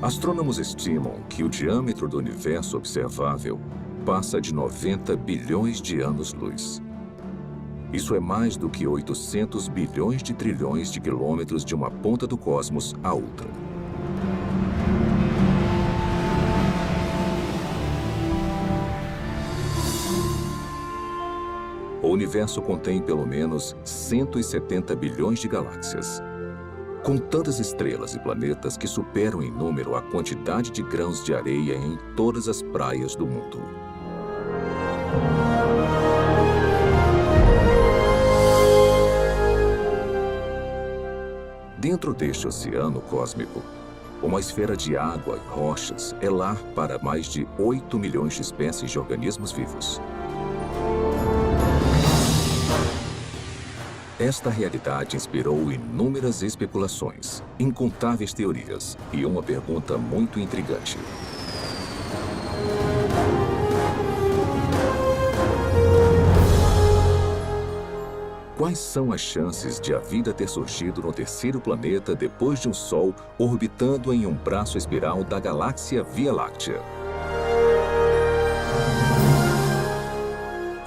Astrônomos estimam que o diâmetro do universo observável passa de 90 bilhões de anos-luz. Isso é mais do que 800 bilhões de trilhões de quilômetros de uma ponta do cosmos à outra. O universo contém pelo menos 170 bilhões de galáxias, com tantas estrelas e planetas que superam em número a quantidade de grãos de areia em todas as praias do mundo. Dentro deste oceano cósmico, uma esfera de água e rochas é lar para mais de 8 milhões de espécies de organismos vivos. Esta realidade inspirou inúmeras especulações, incontáveis teorias e uma pergunta muito intrigante. Quais são as chances de a vida ter surgido no terceiro planeta depois de um Sol orbitando em um braço espiral da galáxia Via Láctea?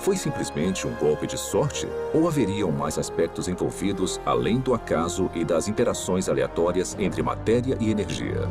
Foi simplesmente um golpe de sorte? Ou haveriam mais aspectos envolvidos além do acaso e das interações aleatórias entre matéria e energia?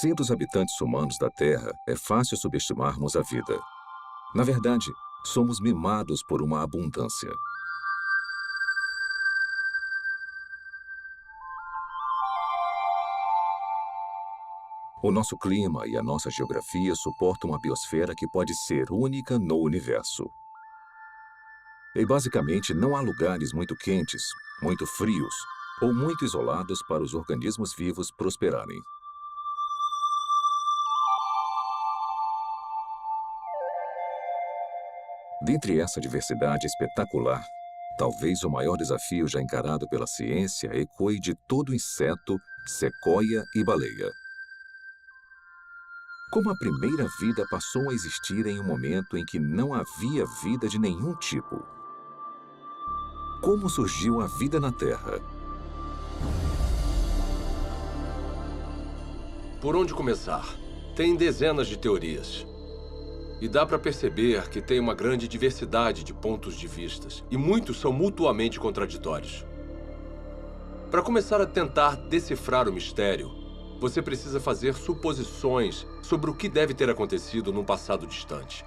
Sendo os habitantes humanos da Terra, é fácil subestimarmos a vida. Na verdade, somos mimados por uma abundância. O nosso clima e a nossa geografia suportam uma biosfera que pode ser única no universo. E basicamente não há lugares muito quentes, muito frios ou muito isolados para os organismos vivos prosperarem. Dentre essa diversidade espetacular, talvez o maior desafio já encarado pela ciência ecoe de todo inseto, sequoia e baleia. Como a primeira vida passou a existir em um momento em que não havia vida de nenhum tipo? Como surgiu a vida na Terra? Por onde começar? Tem dezenas de teorias. E dá para perceber que tem uma grande diversidade de pontos de vistas, e muitos são mutuamente contraditórios. Para começar a tentar decifrar o mistério, você precisa fazer suposições sobre o que deve ter acontecido num passado distante.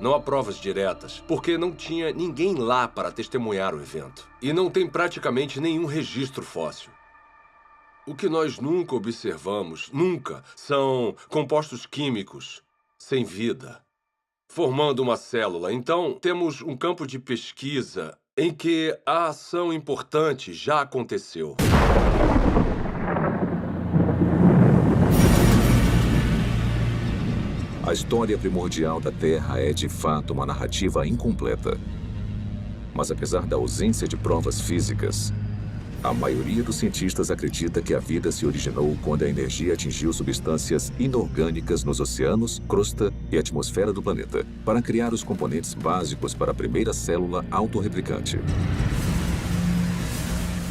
Não há provas diretas, porque não tinha ninguém lá para testemunhar o evento. E não tem praticamente nenhum registro fóssil. O que nós nunca observamos, são compostos químicos sem vida, formando uma célula. Então, temos um campo de pesquisa em que a ação importante já aconteceu. A história primordial da Terra é, de fato, uma narrativa incompleta. Mas apesar da ausência de provas físicas, a maioria dos cientistas acredita que a vida se originou quando a energia atingiu substâncias inorgânicas nos oceanos, crosta e atmosfera do planeta, para criar os componentes básicos para a primeira célula autorreplicante.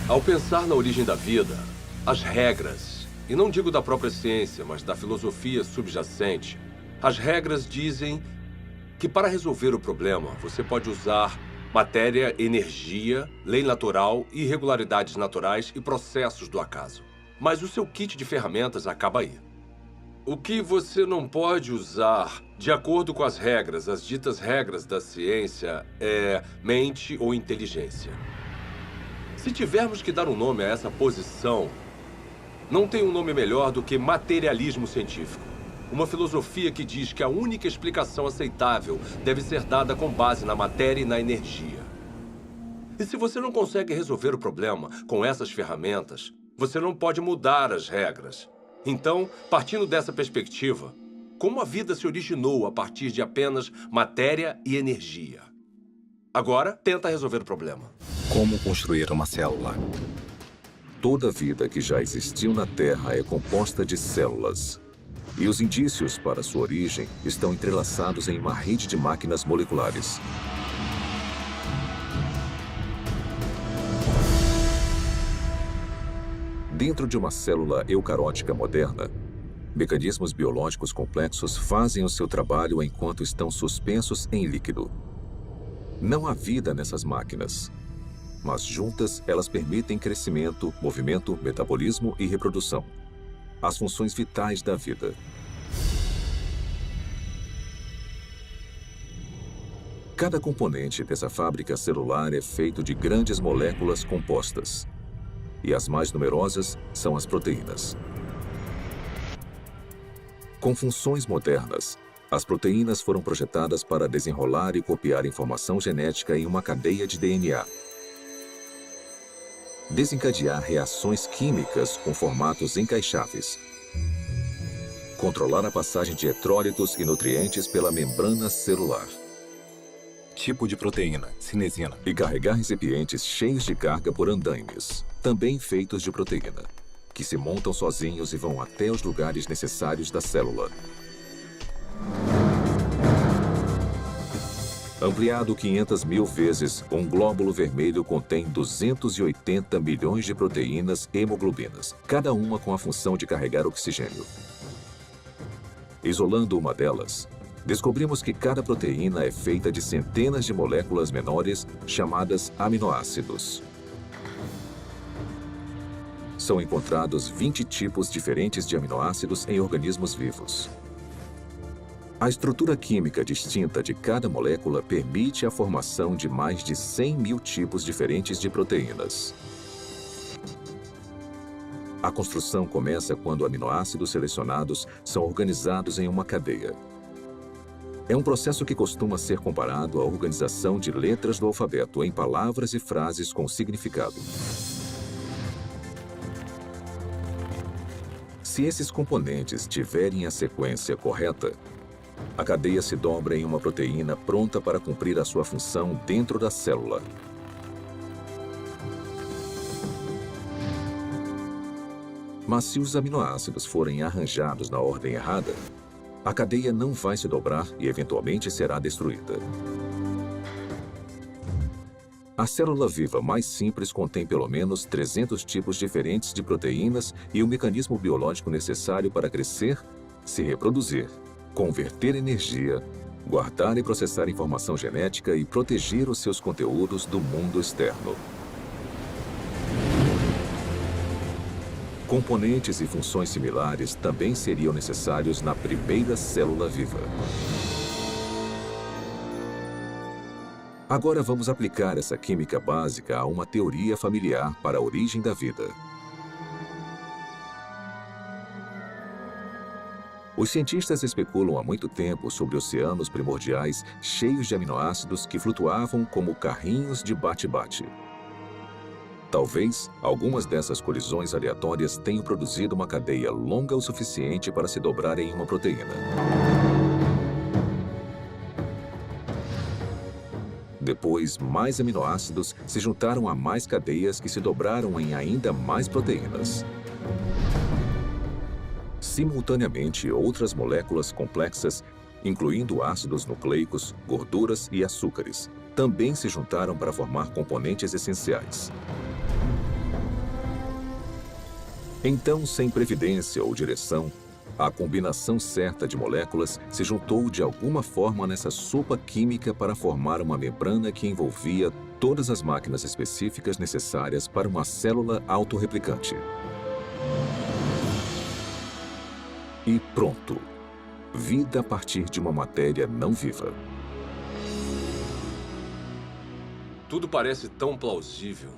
Ao pensar na origem da vida, as regras, e não digo da própria ciência, mas da filosofia subjacente, as regras dizem que para resolver o problema, você pode usar matéria, energia, lei natural, irregularidades naturais e processos do acaso. Mas o seu kit de ferramentas acaba aí. O que você não pode usar, de acordo com as regras, as ditas regras da ciência, é mente ou inteligência. Se tivermos que dar um nome a essa posição, não tem um nome melhor do que materialismo científico. Uma filosofia que diz que a única explicação aceitável deve ser dada com base na matéria e na energia. E se você não consegue resolver o problema com essas ferramentas, você não pode mudar as regras. Então, partindo dessa perspectiva, como a vida se originou a partir de apenas matéria e energia? Agora, tenta resolver o problema. Como construir uma célula? Toda vida que já existiu na Terra é composta de células. E os indícios para sua origem estão entrelaçados em uma rede de máquinas moleculares. Dentro de uma célula eucarótica moderna, mecanismos biológicos complexos fazem o seu trabalho enquanto estão suspensos em líquido. Não há vida nessas máquinas, mas juntas elas permitem crescimento, movimento, metabolismo e reprodução, as funções vitais da vida. Cada componente dessa fábrica celular é feito de grandes moléculas compostas. E as mais numerosas são as proteínas. Com funções modernas, as proteínas foram projetadas para desenrolar e copiar informação genética em uma cadeia de DNA. Desencadear reações químicas com formatos encaixáveis. Controlar a passagem de eletrólitos e nutrientes pela membrana celular. Tipo de proteína, cinesina. E carregar recipientes cheios de carga por andaimes, também feitos de proteína, que se montam sozinhos e vão até os lugares necessários da célula. Ampliado 500.000 vezes, um glóbulo vermelho contém 280 milhões de proteínas hemoglobinas, cada uma com a função de carregar oxigênio. Isolando uma delas, descobrimos que cada proteína é feita de centenas de moléculas menores chamadas aminoácidos. São encontrados 20 tipos diferentes de aminoácidos em organismos vivos. A estrutura química distinta de cada molécula permite a formação de mais de 100.000 tipos diferentes de proteínas. A construção começa quando aminoácidos selecionados são organizados em uma cadeia. É um processo que costuma ser comparado à organização de letras do alfabeto em palavras e frases com significado. Se esses componentes tiverem a sequência correta, a cadeia se dobra em uma proteína pronta para cumprir a sua função dentro da célula. Mas se os aminoácidos forem arranjados na ordem errada, a cadeia não vai se dobrar e eventualmente será destruída. A célula viva mais simples contém pelo menos 300 tipos diferentes de proteínas e o mecanismo biológico necessário para crescer, se reproduzir, converter energia, guardar e processar informação genética e proteger os seus conteúdos do mundo externo. Componentes e funções similares também seriam necessários na primeira célula viva. Agora vamos aplicar essa química básica a uma teoria familiar para a origem da vida. Os cientistas especulam há muito tempo sobre oceanos primordiais cheios de aminoácidos que flutuavam como carrinhos de bate-bate. Talvez algumas dessas colisões aleatórias tenham produzido uma cadeia longa o suficiente para se dobrar em uma proteína. Depois, mais aminoácidos se juntaram a mais cadeias que se dobraram em ainda mais proteínas. Simultaneamente, outras moléculas complexas, incluindo ácidos nucleicos, gorduras e açúcares, também se juntaram para formar componentes essenciais. Então, sem previdência ou direção, a combinação certa de moléculas se juntou de alguma forma nessa sopa química para formar uma membrana que envolvia todas as máquinas específicas necessárias para uma célula autorreplicante. E pronto! Vida a partir de uma matéria não viva. Tudo parece tão plausível.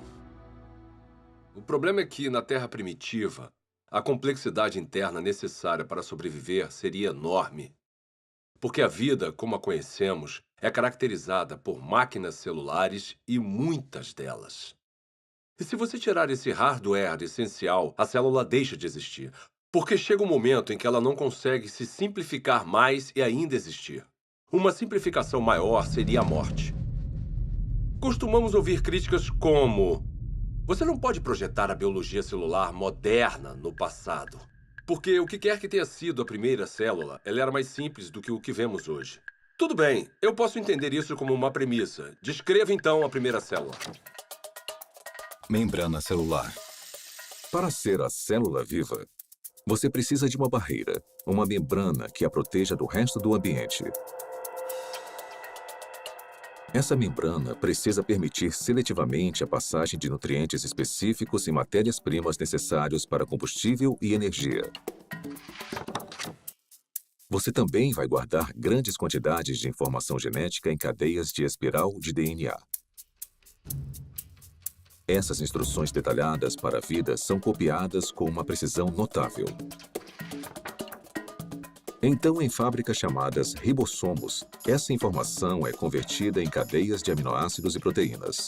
O problema é que, na Terra primitiva, a complexidade interna necessária para sobreviver seria enorme. Porque a vida, como a conhecemos, é caracterizada por máquinas celulares e muitas delas. E se você tirar esse hardware essencial, a célula deixa de existir. Porque chega um momento em que ela não consegue se simplificar mais e ainda existir. Uma simplificação maior seria a morte. Costumamos ouvir críticas como: você não pode projetar a biologia celular moderna no passado. Porque o que quer que tenha sido a primeira célula, ela era mais simples do que o que vemos hoje. Tudo bem, eu posso entender isso como uma premissa. Descreva então a primeira célula. Membrana celular. Para ser a célula viva, você precisa de uma barreira, uma membrana que a proteja do resto do ambiente. Essa membrana precisa permitir seletivamente a passagem de nutrientes específicos e matérias-primas necessários para combustível e energia. Você também vai guardar grandes quantidades de informação genética em cadeias de espiral de DNA. Essas instruções detalhadas para a vida são copiadas com uma precisão notável. Então, em fábricas chamadas ribossomos, essa informação é convertida em cadeias de aminoácidos e proteínas.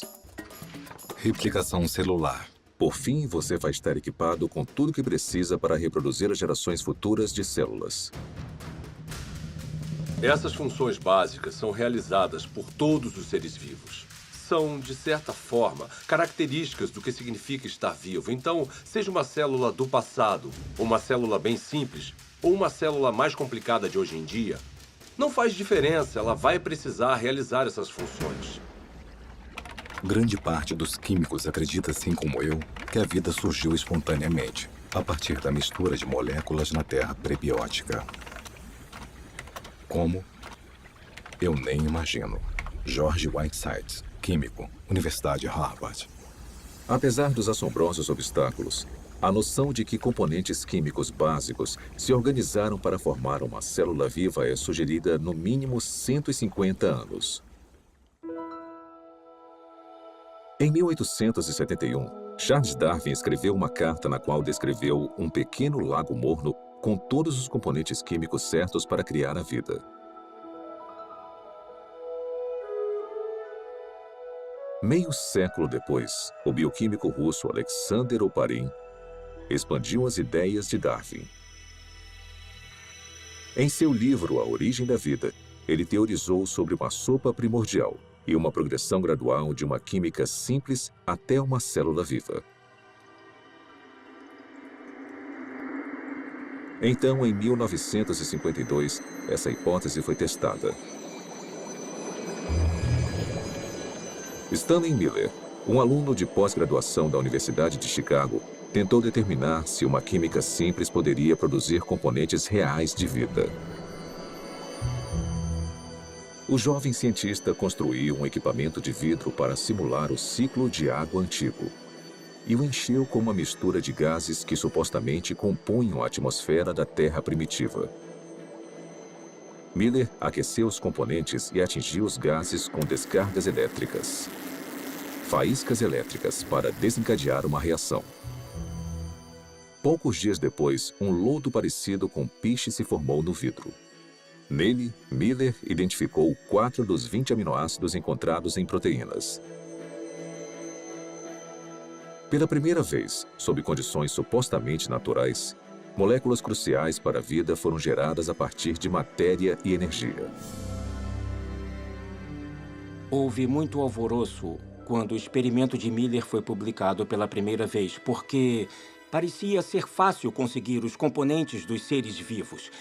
Replicação celular. Por fim, você vai estar equipado com tudo o que precisa para reproduzir as gerações futuras de células. Essas funções básicas são realizadas por todos os seres vivos. São, de certa forma, características do que significa estar vivo. Então, seja uma célula do passado, uma célula bem simples, ou uma célula mais complicada de hoje em dia, não faz diferença, ela vai precisar realizar essas funções. Grande parte dos químicos acredita, assim como eu, que a vida surgiu espontaneamente, a partir da mistura de moléculas na terra prebiótica. Como? Eu nem imagino. George Whitesides, químico, Universidade Harvard. Apesar dos assombrosos obstáculos, a noção de que componentes químicos básicos se organizaram para formar uma célula viva é sugerida no mínimo 150 anos. Em 1871, Charles Darwin escreveu uma carta na qual descreveu um pequeno lago morno com todos os componentes químicos certos para criar a vida. Meio século depois, o bioquímico russo Alexander Oparin expandiu as ideias de Darwin. Em seu livro A Origem da Vida, ele teorizou sobre uma sopa primordial e uma progressão gradual de uma química simples até uma célula viva. Então, em 1952, essa hipótese foi testada. Stanley Miller, um aluno de pós-graduação da Universidade de Chicago, tentou determinar se uma química simples poderia produzir componentes reais de vida. O jovem cientista construiu um equipamento de vidro para simular o ciclo de água antigo e o encheu com uma mistura de gases que supostamente compunham a atmosfera da Terra primitiva. Miller aqueceu os componentes e atingiu os gases com descargas elétricas. Faíscas elétricas para desencadear uma reação. Poucos dias depois, um lodo parecido com piche se formou no vidro. Nele, Miller identificou 4 dos 20 aminoácidos encontrados em proteínas. Pela primeira vez, sob condições supostamente naturais, moléculas cruciais para a vida foram geradas a partir de matéria e energia. Houve muito alvoroço quando o experimento de Miller foi publicado pela primeira vez, porque parecia ser fácil conseguir os componentes dos seres vivos.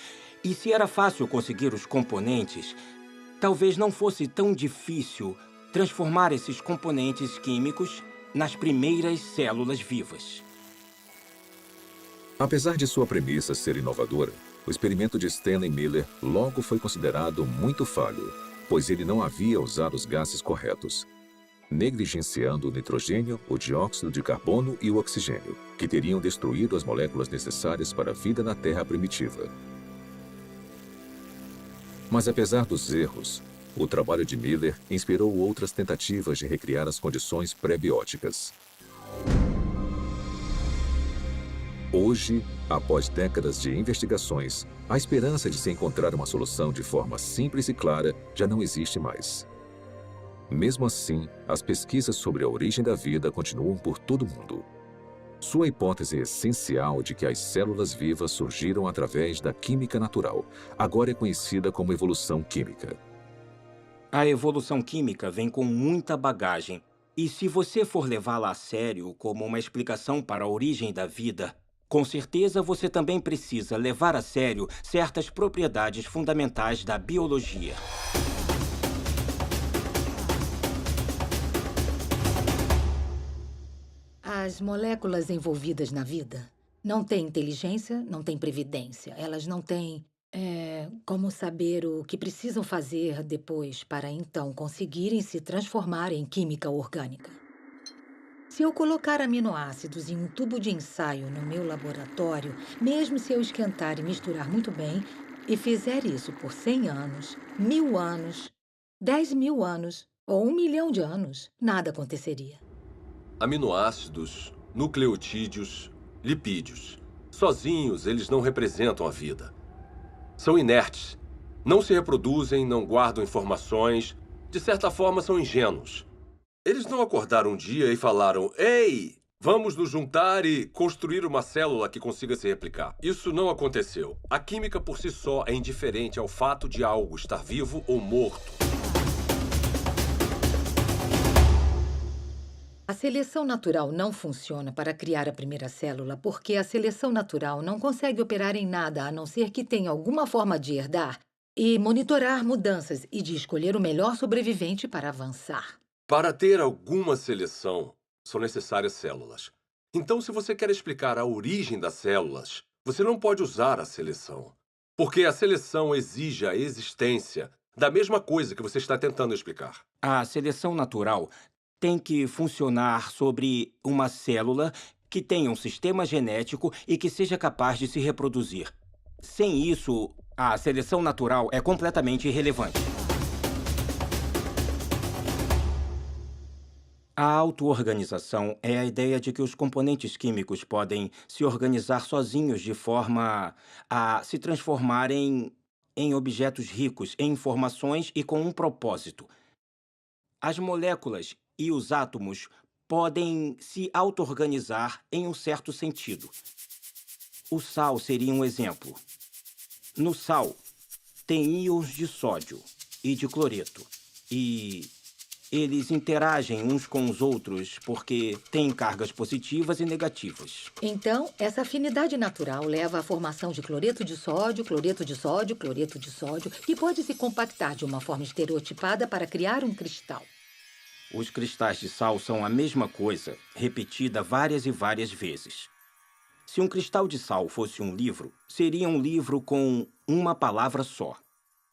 E se era fácil conseguir os componentes, talvez não fosse tão difícil transformar esses componentes químicos nas primeiras células vivas. Apesar de sua premissa ser inovadora, o experimento de Stanley Miller logo foi considerado muito falho, pois ele não havia usado os gases corretos, negligenciando o nitrogênio, o dióxido de carbono e o oxigênio, que teriam destruído as moléculas necessárias para a vida na Terra primitiva. Mas apesar dos erros, o trabalho de Miller inspirou outras tentativas de recriar as condições pré-bióticas. Hoje, após décadas de investigações, A esperança de se encontrar uma solução de forma simples e clara já não existe mais. Mesmo assim, as pesquisas sobre a origem da vida continuam por todo o mundo. Sua hipótese essencial de que as células vivas surgiram através da química natural agora é conhecida como evolução química. A evolução química vem com muita bagagem. E se você for levá-la a sério como uma explicação para a origem da vida, com certeza você também precisa levar a sério certas propriedades fundamentais da biologia. As moléculas envolvidas na vida não têm inteligência, não têm previdência. Elas não têm como saber o que precisam fazer depois para então conseguirem se transformar em química orgânica. Se eu colocar aminoácidos em um tubo de ensaio no meu laboratório, mesmo se eu esquentar e misturar muito bem, e fizer isso por 100 anos, 1000 anos, 10.000 anos ou 1 milhão de anos, nada aconteceria. Aminoácidos, nucleotídeos, lipídios. Sozinhos, eles não representam a vida. São inertes. Não se reproduzem, não guardam informações. De certa forma, são ingênuos. Eles não acordaram um dia e falaram: "Ei, vamos nos juntar e construir uma célula que consiga se replicar." Isso não aconteceu. A química por si só é indiferente ao fato de algo estar vivo ou morto. A seleção natural não funciona para criar a primeira célula porque a seleção natural não consegue operar em nada a não ser que tenha alguma forma de herdar e monitorar mudanças e de escolher o melhor sobrevivente para avançar. Para ter alguma seleção, são necessárias células. Então, se você quer explicar a origem das células, você não pode usar a seleção. Porque a seleção exige a existência da mesma coisa que você está tentando explicar. A seleção natural tem que funcionar sobre uma célula que tenha um sistema genético e que seja capaz de se reproduzir. Sem isso, a seleção natural é completamente irrelevante. A auto-organização é a ideia de que os componentes químicos podem se organizar sozinhos de forma a se transformarem em objetos ricos em informações e com um propósito. As moléculas e os átomos podem se auto-organizar em um certo sentido. O sal seria um exemplo. No sal, tem íons de sódio e de cloreto. E eles interagem uns com os outros porque têm cargas positivas e negativas. Então, essa afinidade natural leva à formação de cloreto de sódio, cloreto de sódio, cloreto de sódio, e pode se compactar de uma forma estereotipada para criar um cristal. Os cristais de sal são a mesma coisa, repetida várias e várias vezes. Se um cristal de sal fosse um livro, seria um livro com uma palavra só.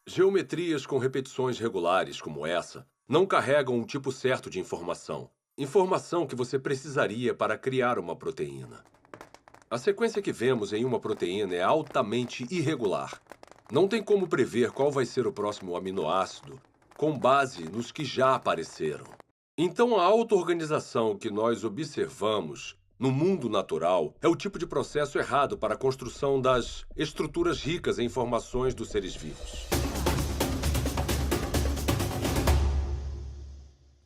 Geometrias com repetições regulares como essa não carregam um tipo certo de informação. Informação que você precisaria para criar uma proteína. A sequência que vemos em uma proteína é altamente irregular. Não tem como prever qual vai ser o próximo aminoácido com base nos que já apareceram. Então, a auto-organização que nós observamos no mundo natural é o tipo de processo errado para a construção das estruturas ricas em informações dos seres vivos.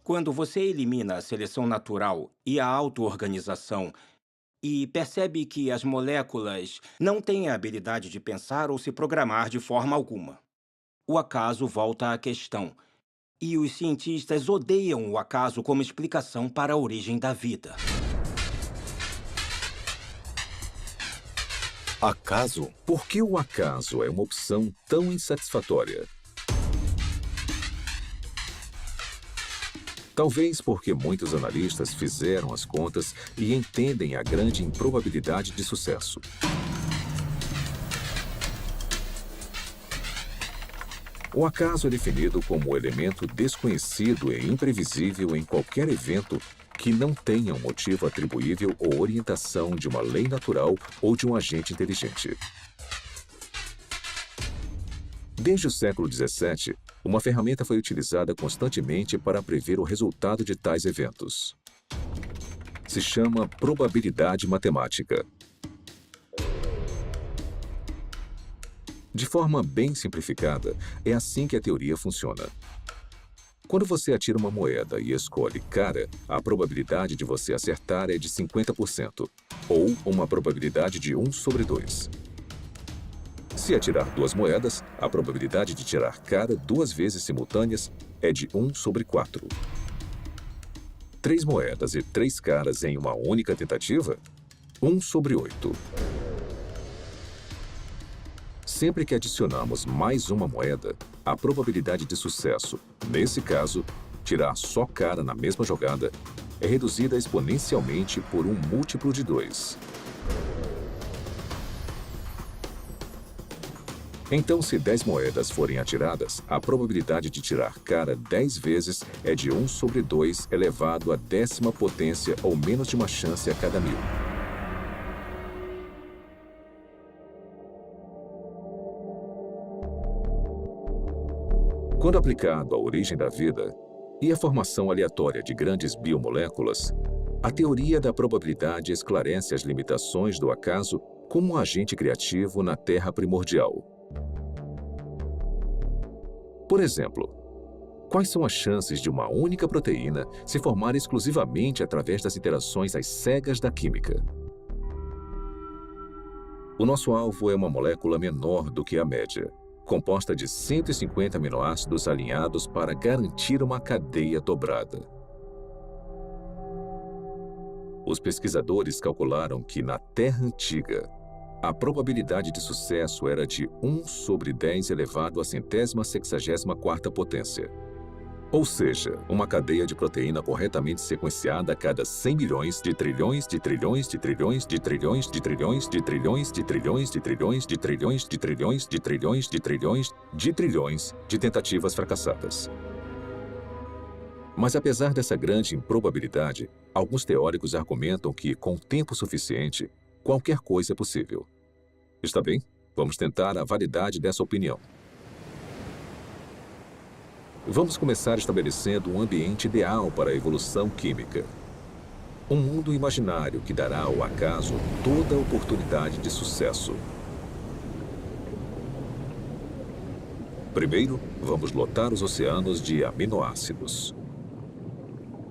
Quando você elimina a seleção natural e a auto-organização e percebe que as moléculas não têm a habilidade de pensar ou se programar de forma alguma, o acaso volta à questão. E os cientistas odeiam o acaso como explicação para a origem da vida. Acaso? Por que o acaso é uma opção tão insatisfatória? Talvez porque muitos analistas fizeram as contas e entendem a grande improbabilidade de sucesso. O acaso é definido como o elemento desconhecido e imprevisível em qualquer evento que não tenha um motivo atribuível ou orientação de uma lei natural ou de um agente inteligente. Desde o século XVII, uma ferramenta foi utilizada constantemente para prever o resultado de tais eventos. Se chama probabilidade matemática. De forma bem simplificada, é assim que a teoria funciona. Quando você atira uma moeda e escolhe cara, a probabilidade de você acertar é de 50%, ou uma probabilidade de 1 sobre 2. Se atirar 2 moedas, a probabilidade de tirar cara 2 vezes simultâneas é de 1 sobre 4. 3 moedas e 3 caras em uma única tentativa? 1 sobre 8. Sempre que adicionamos mais uma moeda, a probabilidade de sucesso, nesse caso, tirar só cara na mesma jogada, é reduzida exponencialmente por um múltiplo de 2. Então, se 10 moedas forem atiradas, a probabilidade de tirar cara 10 vezes é de 1 sobre 2 elevado à 10ª potência ou menos de uma chance a cada 1000. Quando aplicado à origem da vida e à formação aleatória de grandes biomoléculas, a teoria da probabilidade esclarece as limitações do acaso como um agente criativo na Terra primordial. Por exemplo, quais são as chances de uma única proteína se formar exclusivamente através das interações às cegas da química? O nosso alvo é uma molécula menor do que a média, composta de 150 aminoácidos alinhados para garantir uma cadeia dobrada. Os pesquisadores calcularam que, na Terra antiga, a probabilidade de sucesso era de 1 sobre 10 elevado à 164ª potência. Ou seja, uma cadeia de proteína corretamente sequenciada a cada 100 milhões de trilhões de trilhões de trilhões de trilhões de trilhões de trilhões de trilhões de trilhões de trilhões de trilhões de trilhões de trilhões de trilhões de tentativas fracassadas. Mas apesar dessa grande improbabilidade, alguns teóricos argumentam que, com tempo suficiente, qualquer coisa é possível. Está bem? Vamos tentar a validade dessa opinião. Vamos começar estabelecendo um ambiente ideal para a evolução química. Um mundo imaginário que dará ao acaso toda a oportunidade de sucesso. Primeiro, vamos lotar os oceanos de aminoácidos.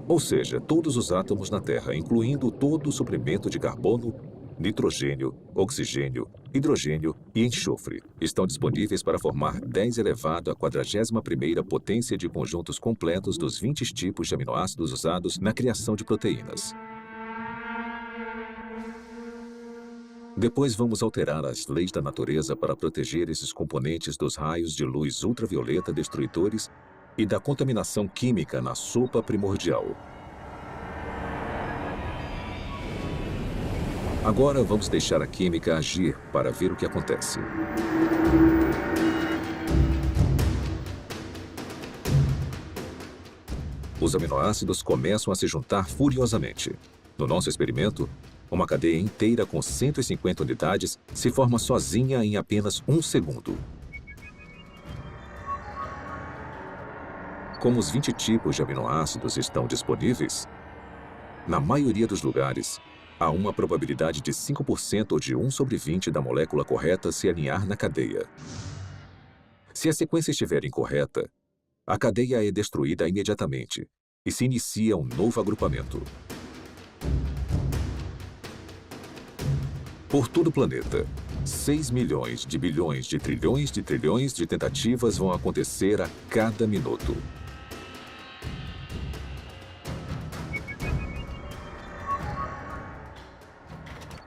Ou seja, todos os átomos na Terra, incluindo todo o suprimento de carbono, nitrogênio, oxigênio, hidrogênio e enxofre, estão disponíveis para formar 10 elevado à 41ª potência de conjuntos completos dos 20 tipos de aminoácidos usados na criação de proteínas. Depois vamos alterar as leis da natureza para proteger esses componentes dos raios de luz ultravioleta destruidores e da contaminação química na sopa primordial. Agora vamos deixar a química agir para ver o que acontece. Os aminoácidos começam a se juntar furiosamente. No nosso experimento, uma cadeia inteira com 150 unidades se forma sozinha em apenas 1 segundo. Como os 20 tipos de aminoácidos estão disponíveis, na maioria dos lugares, há uma probabilidade de 5% ou de 1 sobre 20 da molécula correta se alinhar na cadeia. Se a sequência estiver incorreta, a cadeia é destruída imediatamente e se inicia um novo agrupamento. Por todo o planeta, 6 milhões de bilhões de trilhões de tentativas vão acontecer a cada minuto.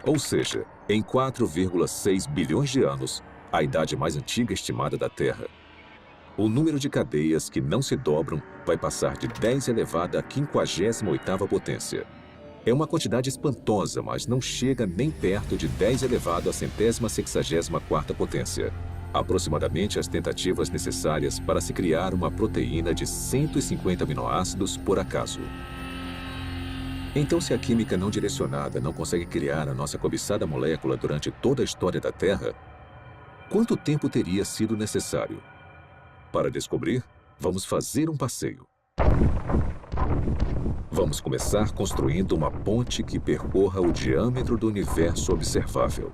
Ou seja, em 4,6 bilhões de anos, a idade mais antiga estimada da Terra, o número de cadeias que não se dobram vai passar de 10 elevado à 58ª potência. É uma quantidade espantosa, mas não chega nem perto de 10 elevado à 164ª potência. Aproximadamente as tentativas necessárias para se criar uma proteína de 150 aminoácidos por acaso. Então, se a química não direcionada não consegue criar a nossa cobiçada molécula durante toda a história da Terra, quanto tempo teria sido necessário? Para descobrir, vamos fazer um passeio. Vamos começar construindo uma ponte que percorra o diâmetro do universo observável.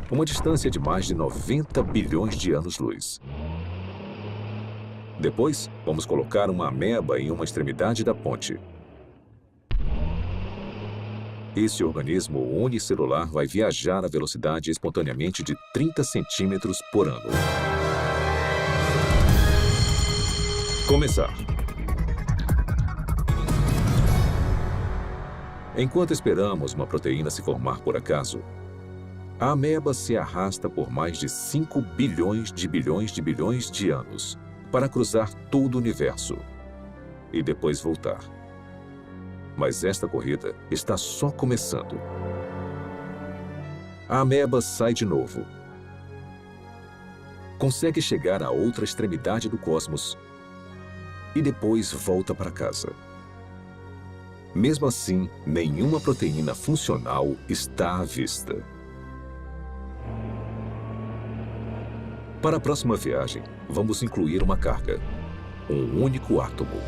Uma distância de mais de 90 bilhões de anos-luz. Depois, vamos colocar uma ameba em uma extremidade da ponte. Esse organismo unicelular vai viajar a velocidade espontaneamente de 30 centímetros por ano. Começar. Enquanto esperamos uma proteína se formar por acaso, a ameba se arrasta por mais de 5 bilhões de anos para cruzar todo o universo e depois voltar. Mas esta corrida está só começando. A ameba sai de novo. Consegue chegar à outra extremidade do cosmos e depois volta para casa. Mesmo assim, nenhuma proteína funcional está à vista. Para a próxima viagem, vamos incluir uma carga, um único átomo.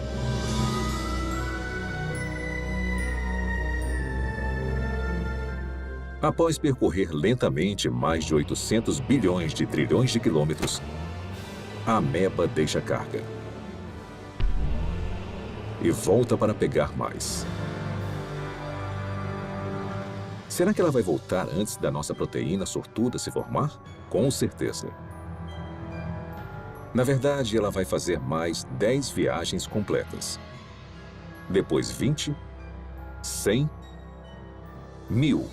Após percorrer lentamente mais de 800 bilhões de trilhões de quilômetros, a ameba deixa a carga e volta para pegar mais. Será que ela vai voltar antes da nossa proteína sortuda se formar? Com certeza. Na verdade, ela vai fazer mais 10 viagens completas. Depois 20, 100, 1000.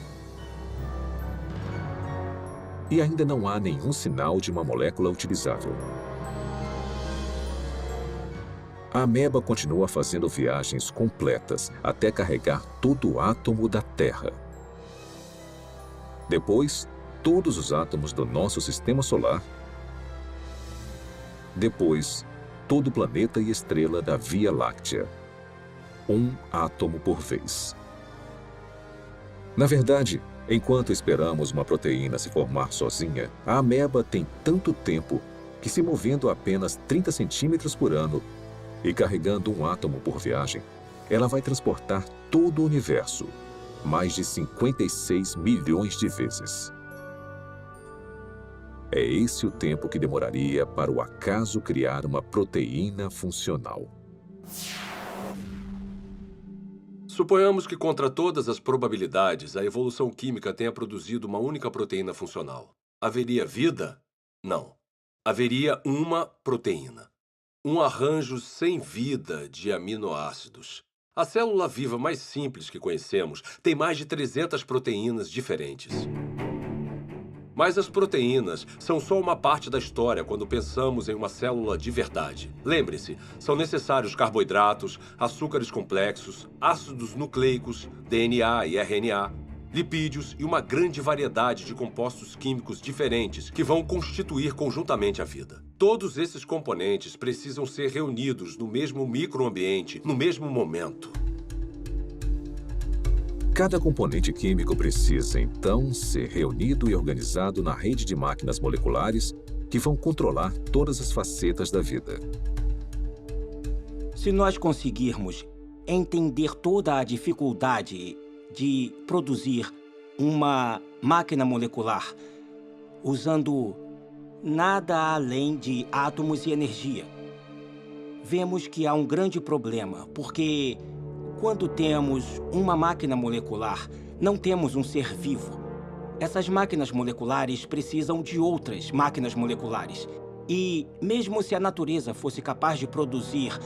E ainda não há nenhum sinal de uma molécula utilizável. A ameba continua fazendo viagens completas até carregar todo o átomo da Terra. Depois, todos os átomos do nosso sistema solar. Depois, todo o planeta e estrela da Via Láctea. Um átomo por vez. Na verdade, enquanto esperamos uma proteína se formar sozinha, a ameba tem tanto tempo que, se movendo apenas 30 centímetros por ano e carregando um átomo por viagem, ela vai transportar todo o universo, mais de 56 milhões de vezes. É esse o tempo que demoraria para o acaso criar uma proteína funcional. Suponhamos que, contra todas as probabilidades, a evolução química tenha produzido uma única proteína funcional. Haveria vida? Não. Haveria uma proteína. Um arranjo sem vida de aminoácidos. A célula viva mais simples que conhecemos tem mais de 300 proteínas diferentes. Mas as proteínas são só uma parte da história quando pensamos em uma célula de verdade. Lembre-se, são necessários carboidratos, açúcares complexos, ácidos nucleicos, DNA e RNA, lipídios e uma grande variedade de compostos químicos diferentes que vão constituir conjuntamente a vida. Todos esses componentes precisam ser reunidos no mesmo microambiente, no mesmo momento. Cada componente químico precisa, então, ser reunido e organizado na rede de máquinas moleculares que vão controlar todas as facetas da vida. Se nós conseguirmos entender toda a dificuldade de produzir uma máquina molecular usando nada além de átomos e energia, vemos que há um grande problema, porque quando temos uma máquina molecular, não temos um ser vivo. Essas máquinas moleculares precisam de outras máquinas moleculares. E mesmo se a natureza fosse capaz de produzir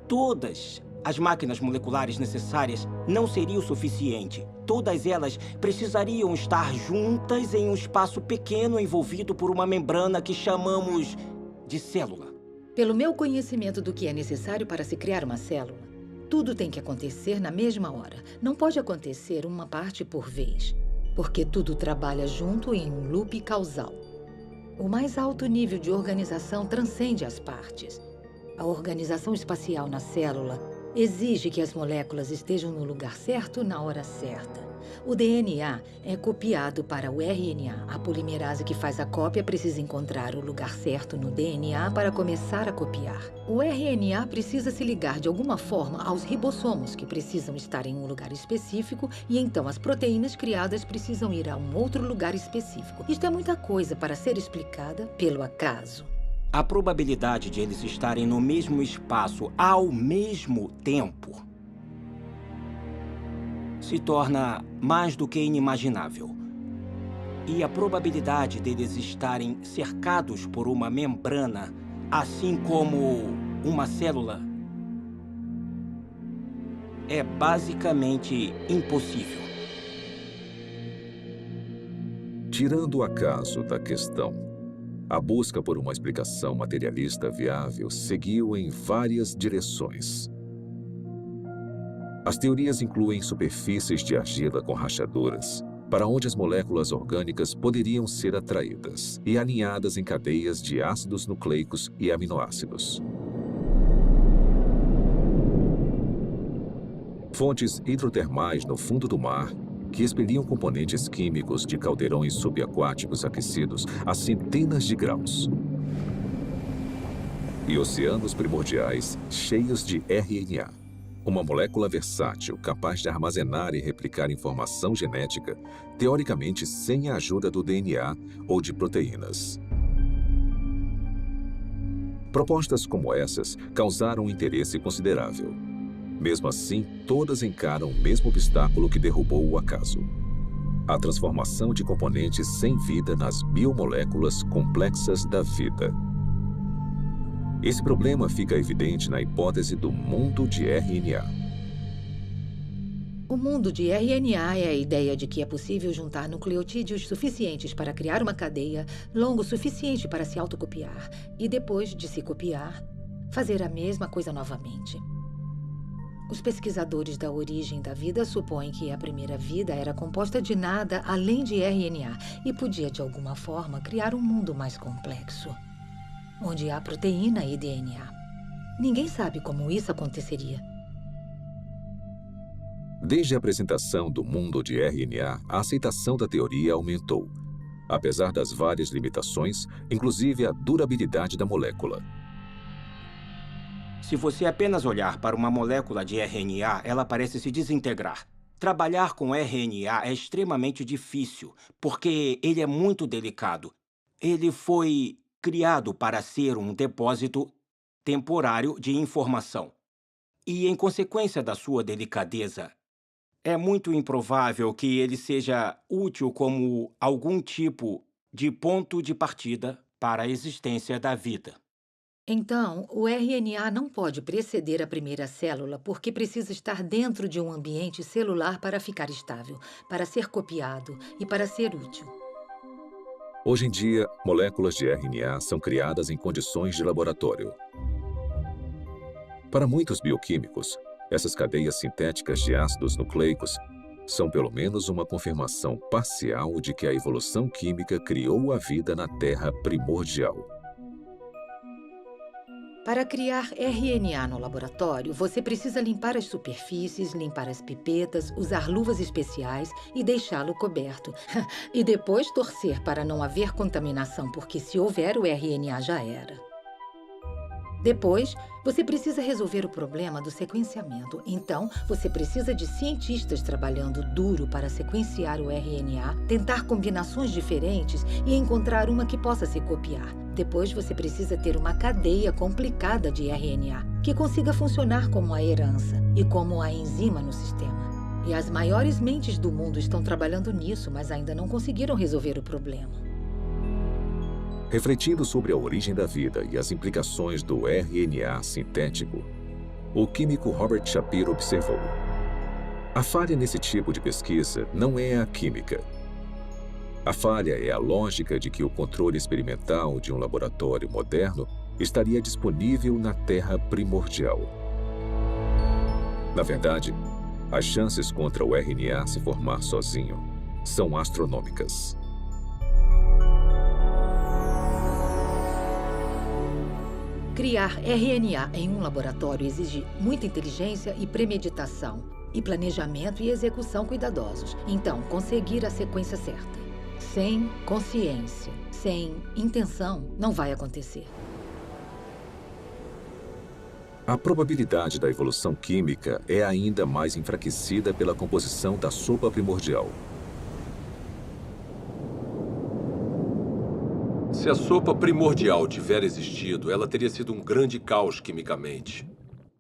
todas as máquinas moleculares necessárias, não seria o suficiente. Todas elas precisariam estar juntas em um espaço pequeno envolvido por uma membrana que chamamos de célula. Pelo meu conhecimento do que é necessário para se criar uma célula, tudo tem que acontecer na mesma hora. Não pode acontecer uma parte por vez, porque tudo trabalha junto em um loop causal. O mais alto nível de organização transcende as partes. A organização espacial na célula exige que as moléculas estejam no lugar certo na hora certa. O DNA é copiado para o RNA. A polimerase que faz a cópia precisa encontrar o lugar certo no DNA para começar a copiar. O RNA precisa se ligar de alguma forma aos ribossomos, que precisam estar em um lugar específico, e então as proteínas criadas precisam ir a um outro lugar específico. Isto é muita coisa para ser explicada pelo acaso. A probabilidade de eles estarem no mesmo espaço ao mesmo tempo se torna mais do que inimaginável. E a probabilidade deles estarem cercados por uma membrana, assim como uma célula, é basicamente impossível. Tirando o acaso da questão, a busca por uma explicação materialista viável seguiu em várias direções. As teorias incluem superfícies de argila com rachaduras, para onde as moléculas orgânicas poderiam ser atraídas e alinhadas em cadeias de ácidos nucleicos e aminoácidos. Fontes hidrotermais no fundo do mar, que expeliam componentes químicos de caldeirões subaquáticos aquecidos a centenas de graus. E oceanos primordiais cheios de RNA. Uma molécula versátil, capaz de armazenar e replicar informação genética, teoricamente sem a ajuda do DNA ou de proteínas. Propostas como essas causaram um interesse considerável. Mesmo assim, todas encaram o mesmo obstáculo que derrubou o acaso: a transformação de componentes sem vida nas biomoléculas complexas da vida. Esse problema fica evidente na hipótese do mundo de RNA. O mundo de RNA é a ideia de que é possível juntar nucleotídeos suficientes para criar uma cadeia longo o suficiente para se autocopiar e, depois de se copiar, fazer a mesma coisa novamente. Os pesquisadores da origem da vida supõem que a primeira vida era composta de nada além de RNA e podia, de alguma forma, criar um mundo mais complexo, onde há proteína e DNA. Ninguém sabe como isso aconteceria. Desde a apresentação do mundo de RNA, a aceitação da teoria aumentou, apesar das várias limitações, inclusive a durabilidade da molécula. Se você apenas olhar para uma molécula de RNA, ela parece se desintegrar. Trabalhar com RNA é extremamente difícil, porque ele é muito delicado. Ele foi criado para ser um depósito temporário de informação. E, em consequência da sua delicadeza, é muito improvável que ele seja útil como algum tipo de ponto de partida para a existência da vida. Então, o RNA não pode preceder a primeira célula porque precisa estar dentro de um ambiente celular para ficar estável, para ser copiado e para ser útil. Hoje em dia, moléculas de RNA são criadas em condições de laboratório. Para muitos bioquímicos, essas cadeias sintéticas de ácidos nucleicos são pelo menos uma confirmação parcial de que a evolução química criou a vida na Terra primordial. Para criar RNA no laboratório, você precisa limpar as superfícies, limpar as pipetas, usar luvas especiais e deixá-lo coberto. E depois torcer para não haver contaminação, porque se houver, o RNA já era. Depois, você precisa resolver o problema do sequenciamento. Então, você precisa de cientistas trabalhando duro para sequenciar o RNA, tentar combinações diferentes e encontrar uma que possa se copiar. Depois, você precisa ter uma cadeia complicada de RNA, que consiga funcionar como a herança e como a enzima no sistema. E as maiores mentes do mundo estão trabalhando nisso, mas ainda não conseguiram resolver o problema. Refletindo sobre a origem da vida e as implicações do RNA sintético, o químico Robert Shapiro observou: a falha nesse tipo de pesquisa não é a química. A falha é a lógica de que o controle experimental de um laboratório moderno estaria disponível na Terra primordial. Na verdade, as chances contra o RNA se formar sozinho são astronômicas. Criar RNA em um laboratório exige muita inteligência e premeditação, e planejamento e execução cuidadosos. Então, conseguir a sequência certa. Sem consciência, sem intenção, não vai acontecer. A probabilidade da evolução química é ainda mais enfraquecida pela composição da sopa primordial. Se a sopa primordial tiver existido, ela teria sido um grande caos quimicamente.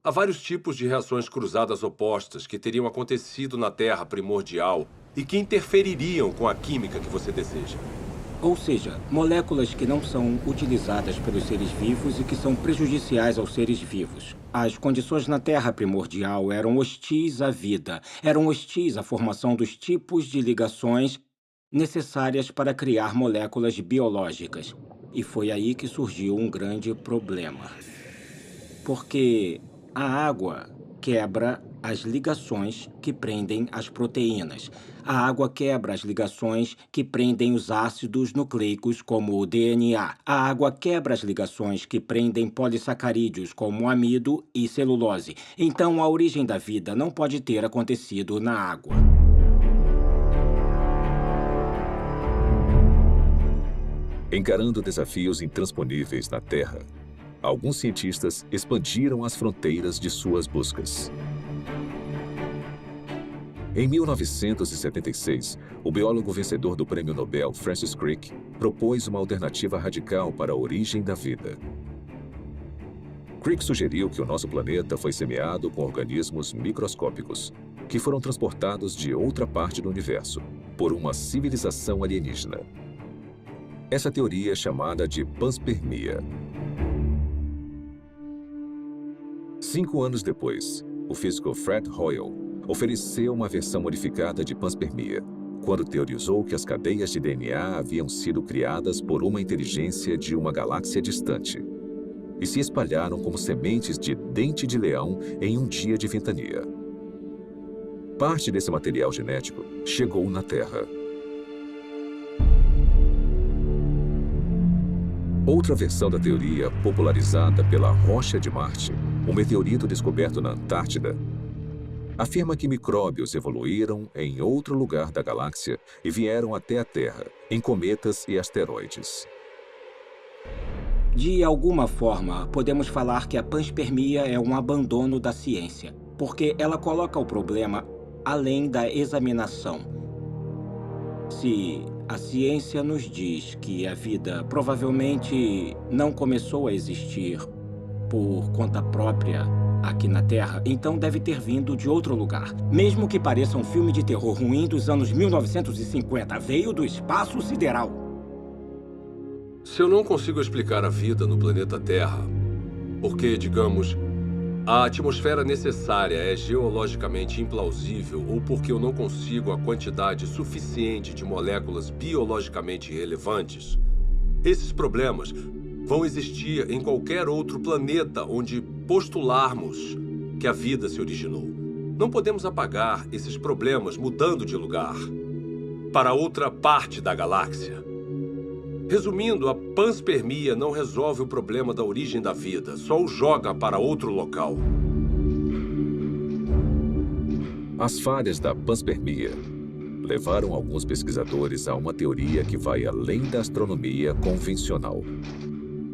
Há vários tipos de reações cruzadas opostas que teriam acontecido na Terra primordial e que interfeririam com a química que você deseja. Ou seja, moléculas que não são utilizadas pelos seres vivos e que são prejudiciais aos seres vivos. As condições na Terra primordial eram hostis à vida, eram hostis à formação dos tipos de ligações necessárias para criar moléculas biológicas. E foi aí que surgiu um grande problema. Porque a água quebra as ligações que prendem as proteínas. A água quebra as ligações que prendem os ácidos nucleicos, como o DNA. A água quebra as ligações que prendem polissacarídeos, como o amido e celulose. Então, a origem da vida não pode ter acontecido na água. Encarando desafios intransponíveis na Terra, alguns cientistas expandiram as fronteiras de suas buscas. Em 1976, o biólogo vencedor do Prêmio Nobel, Francis Crick, propôs uma alternativa radical para a origem da vida. Crick sugeriu que o nosso planeta foi semeado com organismos microscópicos, que foram transportados de outra parte do universo, por uma civilização alienígena. Essa teoria é chamada de panspermia. 5 anos depois, o físico Fred Hoyle ofereceu uma versão modificada de panspermia, quando teorizou que as cadeias de DNA haviam sido criadas por uma inteligência de uma galáxia distante e se espalharam como sementes de dente de leão em um dia de ventania. Parte desse material genético chegou na Terra. Outra versão da teoria, popularizada pela Rocha de Marte, um meteorito descoberto na Antártida, afirma que micróbios evoluíram em outro lugar da galáxia e vieram até a Terra, em cometas e asteroides. De alguma forma, podemos falar que a panspermia é um abandono da ciência, porque ela coloca o problema além da examinação. Se a ciência nos diz que a vida provavelmente não começou a existir por conta própria aqui na Terra, então deve ter vindo de outro lugar. Mesmo que pareça um filme de terror ruim dos anos 1950, veio do espaço sideral. Se eu não consigo explicar a vida no planeta Terra, porque, digamos, a atmosfera necessária é geologicamente implausível ou porque eu não consigo a quantidade suficiente de moléculas biologicamente relevantes, esses problemas vão existir em qualquer outro planeta onde postularmos que a vida se originou. Não podemos apagar esses problemas mudando de lugar para outra parte da galáxia. Resumindo, a panspermia não resolve o problema da origem da vida, só o joga para outro local. As falhas da panspermia levaram alguns pesquisadores a uma teoria que vai além da astronomia convencional: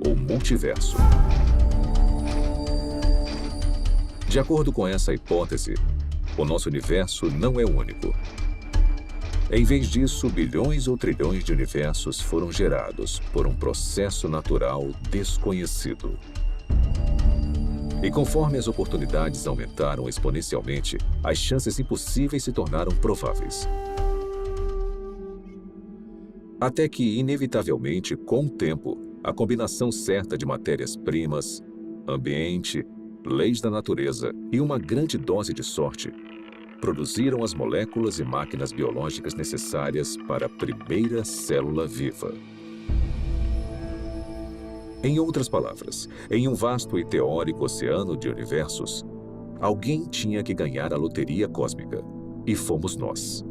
o multiverso. De acordo com essa hipótese, o nosso universo não é único. Em vez disso, bilhões ou trilhões de universos foram gerados por um processo natural desconhecido. E conforme as oportunidades aumentaram exponencialmente, as chances impossíveis se tornaram prováveis. Até que, inevitavelmente, com o tempo, a combinação certa de matérias-primas, ambiente, leis da natureza e uma grande dose de sorte produziram as moléculas e máquinas biológicas necessárias para a primeira célula viva. Em outras palavras, em um vasto e teórico oceano de universos, alguém tinha que ganhar a loteria cósmica, e fomos nós.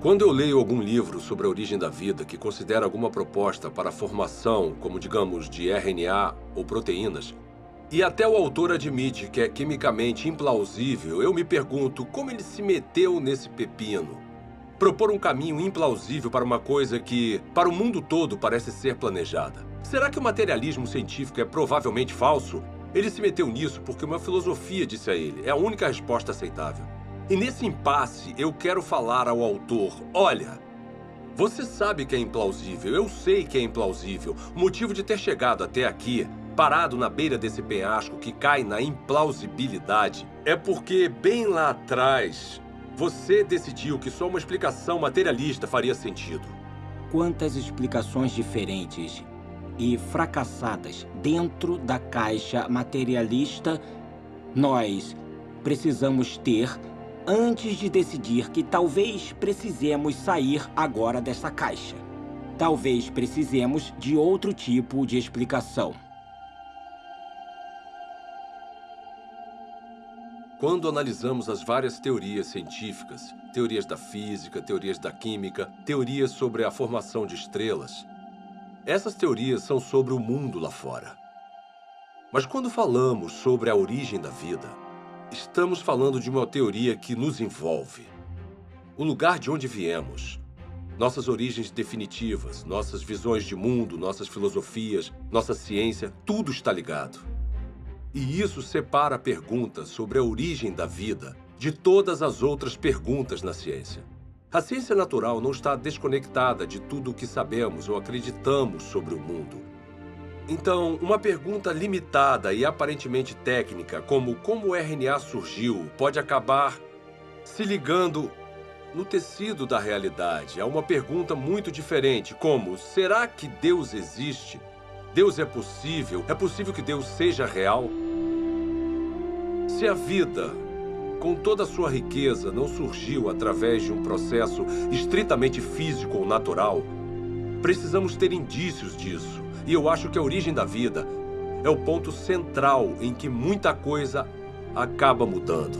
Quando eu leio algum livro sobre a origem da vida que considera alguma proposta para a formação, como digamos, de RNA ou proteínas, e até o autor admite que é quimicamente implausível, eu me pergunto como ele se meteu nesse pepino. Propor um caminho implausível para uma coisa que, para o mundo todo, parece ser planejada. Será que o materialismo científico é provavelmente falso? Ele se meteu nisso porque uma filosofia disse a ele. É a única resposta aceitável. E nesse impasse, eu quero falar ao autor, olha, você sabe que é implausível, eu sei que é implausível. O motivo de ter chegado até aqui, parado na beira desse penhasco que cai na implausibilidade, é porque bem lá atrás, você decidiu que só uma explicação materialista faria sentido. Quantas explicações diferentes e fracassadas dentro da caixa materialista nós precisamos ter antes de decidir que talvez precisemos sair agora dessa caixa. Talvez precisemos de outro tipo de explicação. Quando analisamos as várias teorias científicas, teorias da física, teorias da química, teorias sobre a formação de estrelas, essas teorias são sobre o mundo lá fora. Mas quando falamos sobre a origem da vida, estamos falando de uma teoria que nos envolve. O lugar de onde viemos, nossas origens definitivas, nossas visões de mundo, nossas filosofias, nossa ciência, tudo está ligado. E isso separa a pergunta sobre a origem da vida de todas as outras perguntas na ciência. A ciência natural não está desconectada de tudo o que sabemos ou acreditamos sobre o mundo. Então, uma pergunta limitada e aparentemente técnica, como o RNA surgiu, pode acabar se ligando no tecido da realidade. É uma pergunta muito diferente, como, será que Deus existe? Deus é possível? É possível que Deus seja real? Se a vida, com toda a sua riqueza, não surgiu através de um processo estritamente físico ou natural, precisamos ter indícios disso. E eu acho que a origem da vida é o ponto central em que muita coisa acaba mudando.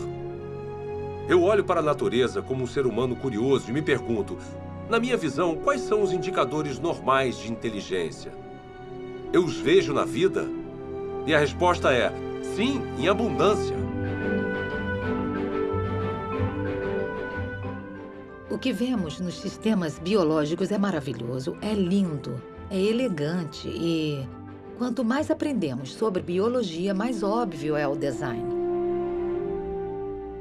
Eu olho para a natureza como um ser humano curioso e me pergunto, na minha visão, quais são os indicadores normais de inteligência? Eu os vejo na vida? E a resposta é, sim, em abundância. O que vemos nos sistemas biológicos é maravilhoso, é lindo, é elegante e quanto mais aprendemos sobre biologia, mais óbvio é o design.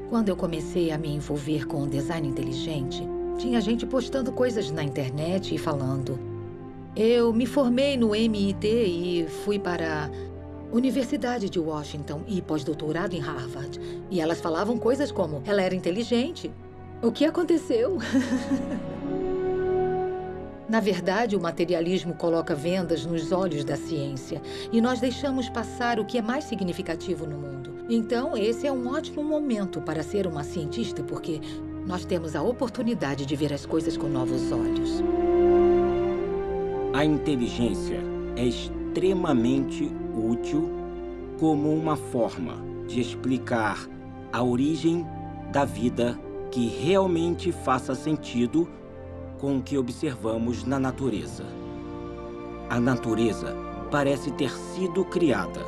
Quando eu comecei a me envolver com o design inteligente, tinha gente postando coisas na internet e falando: eu me formei no MIT e fui para a Universidade de Washington e pós-doutorado em Harvard. E elas falavam coisas como, ela era inteligente. O que aconteceu? Na verdade, o materialismo coloca vendas nos olhos da ciência e nós deixamos passar o que é mais significativo no mundo. Então, esse é um ótimo momento para ser uma cientista, porque nós temos a oportunidade de ver as coisas com novos olhos. A inteligência é extremamente útil como uma forma de explicar a origem da vida que realmente faça sentido com o que observamos na natureza. A natureza parece ter sido criada.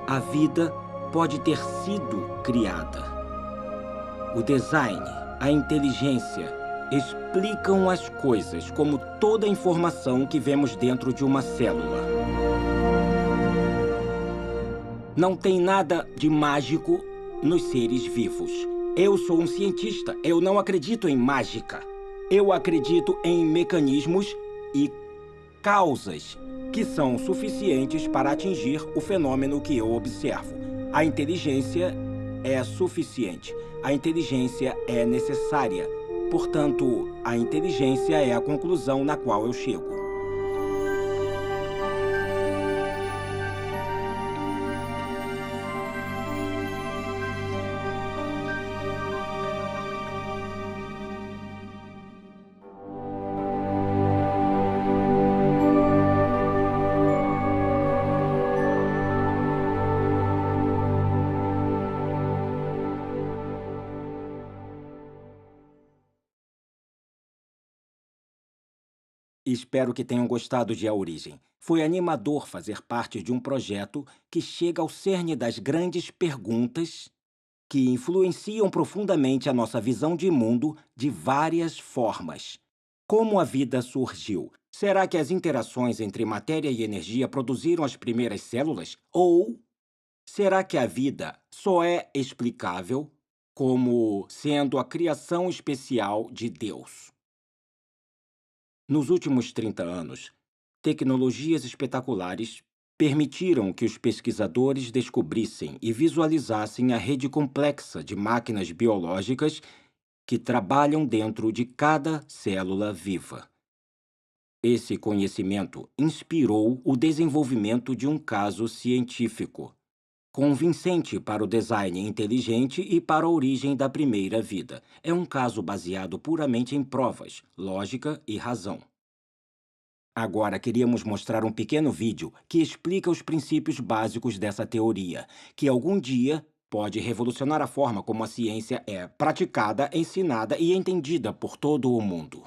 A vida pode ter sido criada. O design, a inteligência explicam as coisas como toda a informação que vemos dentro de uma célula. Não tem nada de mágico nos seres vivos. Eu sou um cientista, eu não acredito em mágica. Eu acredito em mecanismos e causas que são suficientes para atingir o fenômeno que eu observo. A inteligência é suficiente. A inteligência é necessária. Portanto, a inteligência é a conclusão na qual eu chego. Espero que tenham gostado de A Origem. Foi animador fazer parte de um projeto que chega ao cerne das grandes perguntas que influenciam profundamente a nossa visão de mundo de várias formas. Como a vida surgiu? Será que as interações entre matéria e energia produziram as primeiras células? Ou será que a vida só é explicável como sendo a criação especial de Deus? Nos últimos 30 anos, tecnologias espetaculares permitiram que os pesquisadores descobrissem e visualizassem a rede complexa de máquinas biológicas que trabalham dentro de cada célula viva. Esse conhecimento inspirou o desenvolvimento de um caso científico, convincente para o design inteligente e para a origem da primeira vida. É um caso baseado puramente em provas, lógica e razão. Agora queríamos mostrar um pequeno vídeo que explica os princípios básicos dessa teoria, que algum dia pode revolucionar a forma como a ciência é praticada, ensinada e entendida por todo o mundo.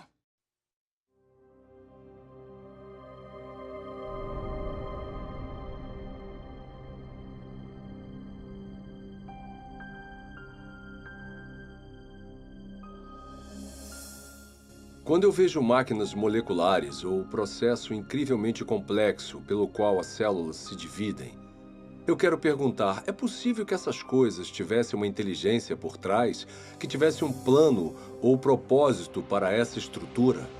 Quando eu vejo máquinas moleculares ou o processo incrivelmente complexo pelo qual as células se dividem, eu quero perguntar, é possível que essas coisas tivessem uma inteligência por trás, que tivesse um plano ou propósito para essa estrutura?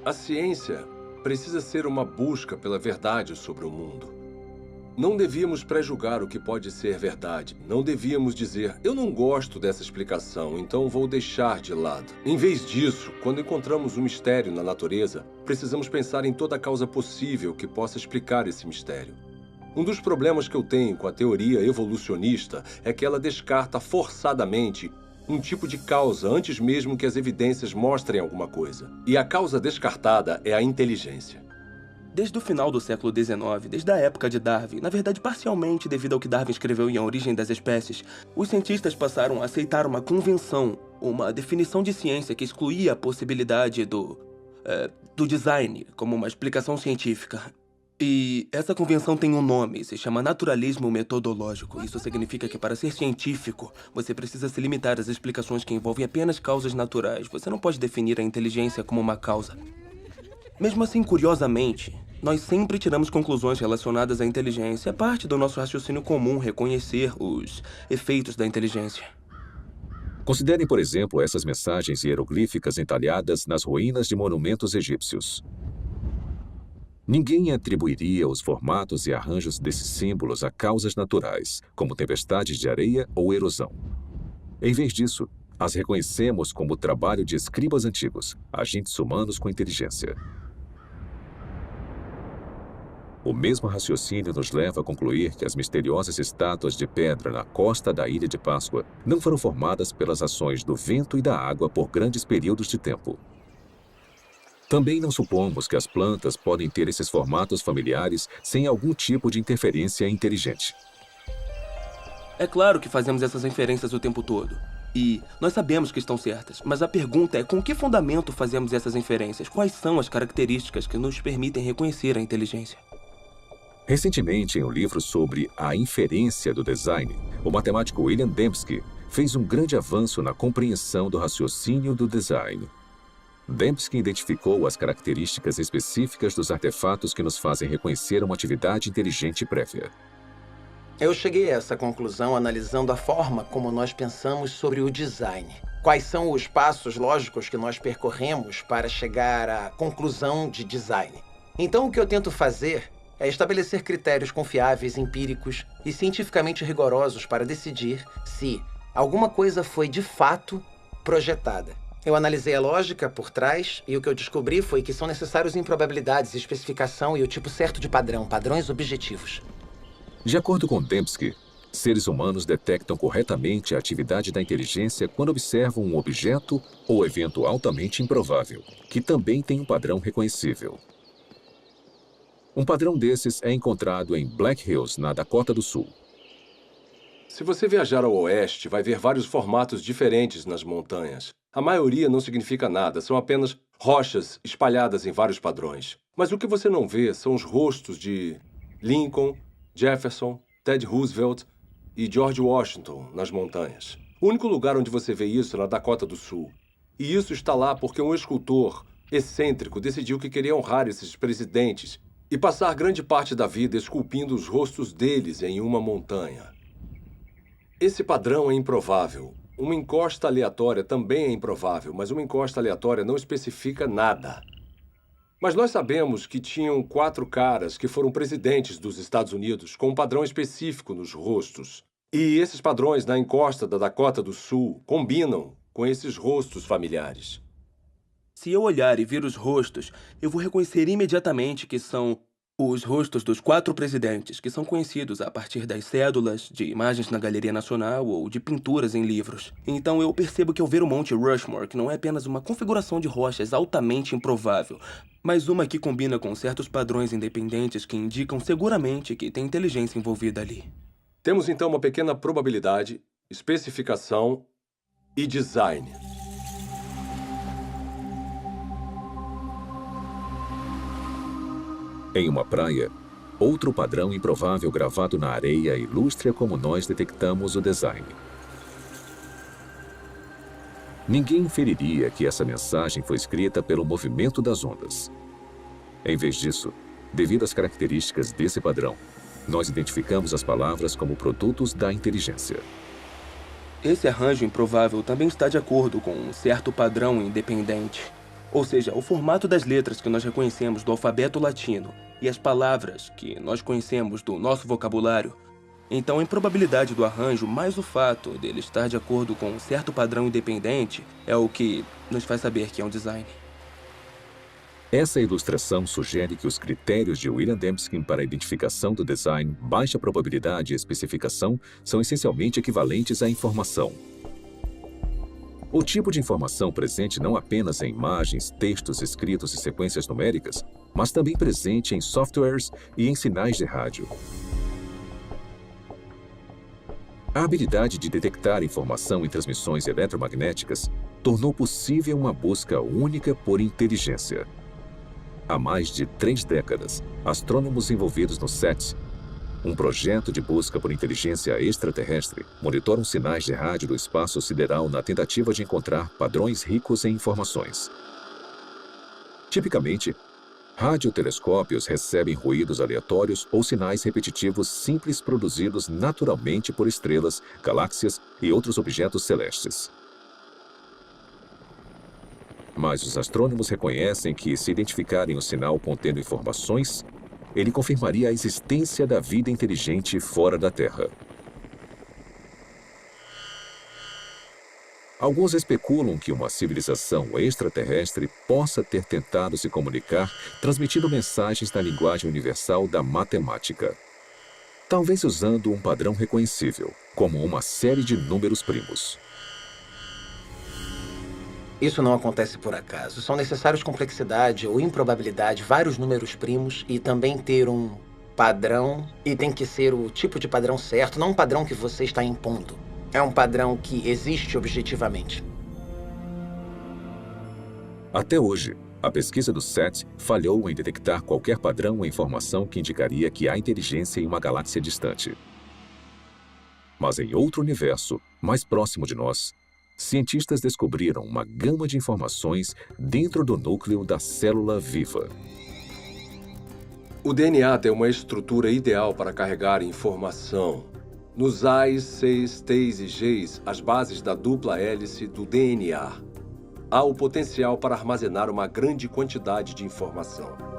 A ciência precisa ser uma busca pela verdade sobre o mundo. Não devíamos pré-julgar o que pode ser verdade. Não devíamos dizer, eu não gosto dessa explicação, então vou deixar de lado. Em vez disso, quando encontramos um mistério na natureza, precisamos pensar em toda a causa possível que possa explicar esse mistério. Um dos problemas que eu tenho com a teoria evolucionista é que ela descarta forçadamente um tipo de causa antes mesmo que as evidências mostrem alguma coisa. E a causa descartada é a inteligência. Desde o final do século XIX, desde a época de Darwin, na verdade parcialmente devido ao que Darwin escreveu em A Origem das Espécies, os cientistas passaram a aceitar uma convenção, uma definição de ciência que excluía a possibilidade do design como uma explicação científica. E essa convenção tem um nome, se chama naturalismo metodológico. Isso significa que para ser científico, você precisa se limitar às explicações que envolvem apenas causas naturais. Você não pode definir a inteligência como uma causa. Mesmo assim, curiosamente, nós sempre tiramos conclusões relacionadas à inteligência. É parte do nosso raciocínio comum reconhecer os efeitos da inteligência. Considerem, por exemplo, essas mensagens hieroglíficas entalhadas nas ruínas de monumentos egípcios. Ninguém atribuiria os formatos e arranjos desses símbolos a causas naturais, como tempestades de areia ou erosão. Em vez disso, as reconhecemos como o trabalho de escribas antigos, agentes humanos com inteligência. O mesmo raciocínio nos leva a concluir que as misteriosas estátuas de pedra na costa da Ilha de Páscoa não foram formadas pelas ações do vento e da água por grandes períodos de tempo. Também não supomos que as plantas podem ter esses formatos familiares sem algum tipo de interferência inteligente. É claro que fazemos essas inferências o tempo todo. E nós sabemos que estão certas, mas a pergunta é com que fundamento fazemos essas inferências? Quais são as características que nos permitem reconhecer a inteligência? Recentemente, em um livro sobre a inferência do design, o matemático William Dembski fez um grande avanço na compreensão do raciocínio do design. Dembski identificou as características específicas dos artefatos que nos fazem reconhecer uma atividade inteligente prévia. Eu cheguei a essa conclusão analisando a forma como nós pensamos sobre o design. Quais são os passos lógicos que nós percorremos para chegar à conclusão de design? Então, o que eu tento fazer é estabelecer critérios confiáveis, empíricos e cientificamente rigorosos para decidir se alguma coisa foi de fato projetada. Eu analisei a lógica por trás e o que eu descobri foi que são necessários improbabilidades, especificação e o tipo certo de padrão, padrões objetivos. De acordo com Dembski, seres humanos detectam corretamente a atividade da inteligência quando observam um objeto ou evento altamente improvável, que também tem um padrão reconhecível. Um padrão desses é encontrado em Black Hills, na Dakota do Sul. Se você viajar ao oeste, vai ver vários formatos diferentes nas montanhas. A maioria não significa nada, são apenas rochas espalhadas em vários padrões. Mas o que você não vê são os rostos de Lincoln, Jefferson, Ted Roosevelt e George Washington nas montanhas. O único lugar onde você vê isso é na Dakota do Sul. E isso está lá porque um escultor excêntrico decidiu que queria honrar esses presidentes e passar grande parte da vida esculpindo os rostos deles em uma montanha. Esse padrão é improvável. Uma encosta aleatória também é improvável, mas uma encosta aleatória não especifica nada. Mas nós sabemos que tinham 4 caras que foram presidentes dos Estados Unidos com um padrão específico nos rostos. E esses padrões na encosta da Dakota do Sul combinam com esses rostos familiares. Se eu olhar e ver os rostos, eu vou reconhecer imediatamente que são os rostos dos 4 presidentes, que são conhecidos a partir das cédulas, de imagens na Galeria Nacional ou de pinturas em livros. Então eu percebo que ao ver o Monte Rushmore, que não é apenas uma configuração de rochas altamente improvável, mas uma que combina com certos padrões independentes que indicam seguramente que tem inteligência envolvida ali. Temos então uma pequena probabilidade, especificação e design. Em uma praia, outro padrão improvável gravado na areia ilustra como nós detectamos o design. Ninguém inferiria que essa mensagem foi escrita pelo movimento das ondas. Em vez disso, devido às características desse padrão, nós identificamos as palavras como produtos da inteligência. Esse arranjo improvável também está de acordo com um certo padrão independente. Ou seja, o formato das letras que nós reconhecemos do alfabeto latino e as palavras que nós conhecemos do nosso vocabulário. Então, a improbabilidade do arranjo, mais o fato dele estar de acordo com um certo padrão independente, é o que nos faz saber que é um design. Essa ilustração sugere que os critérios de William Dembski para a identificação do design, baixa probabilidade e especificação são essencialmente equivalentes à informação. O tipo de informação presente não apenas em imagens, textos escritos e sequências numéricas, mas também presente em softwares e em sinais de rádio. A habilidade de detectar informação em transmissões eletromagnéticas tornou possível uma busca única por inteligência. Há mais de 3 décadas, astrônomos envolvidos no SETI, um projeto de busca por inteligência extraterrestre, monitoram sinais de rádio do espaço sideral na tentativa de encontrar padrões ricos em informações. Tipicamente, radiotelescópios recebem ruídos aleatórios ou sinais repetitivos simples produzidos naturalmente por estrelas, galáxias e outros objetos celestes. Mas os astrônomos reconhecem que, se identificarem o sinal contendo informações, ele confirmaria a existência da vida inteligente fora da Terra. Alguns especulam que uma civilização extraterrestre possa ter tentado se comunicar transmitindo mensagens na linguagem universal da matemática. Talvez usando um padrão reconhecível, como uma série de números primos. Isso não acontece por acaso. São necessários complexidade ou improbabilidade, vários números primos e também ter um padrão. E tem que ser o tipo de padrão certo, não um padrão que você está impondo. É um padrão que existe objetivamente. Até hoje, a pesquisa do SETI falhou em detectar qualquer padrão ou informação que indicaria que há inteligência em uma galáxia distante. Mas em outro universo, mais próximo de nós, cientistas descobriram uma gama de informações dentro do núcleo da célula viva. O DNA tem uma estrutura ideal para carregar informação. Nos A's, C's, T's e G's, as bases da dupla hélice do DNA, há o potencial para armazenar uma grande quantidade de informação.